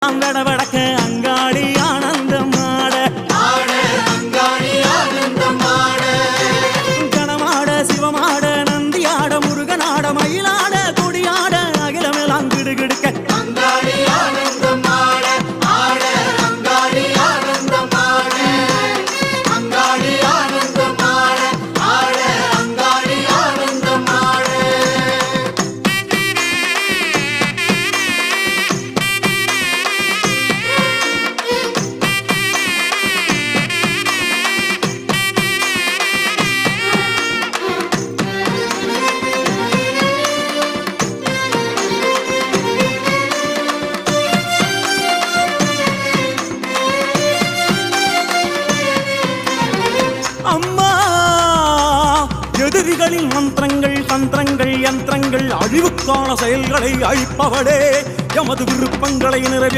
வடக்க அங்காடி ஆனந்தம் கணமாட சிவமாட நந்தியாட முருகனாட மயிலாட கொடியாட அகிலமெல்லாம் கிடுகிடுக்க அம்மா எதிரிகளின் மந்திரங்கள் தந்திரங்கள் யந்திரங்கள் அழிவுக்கான செயல்களை அழிப்பவளே எமது விருப்பங்களை நிறைவேற்ற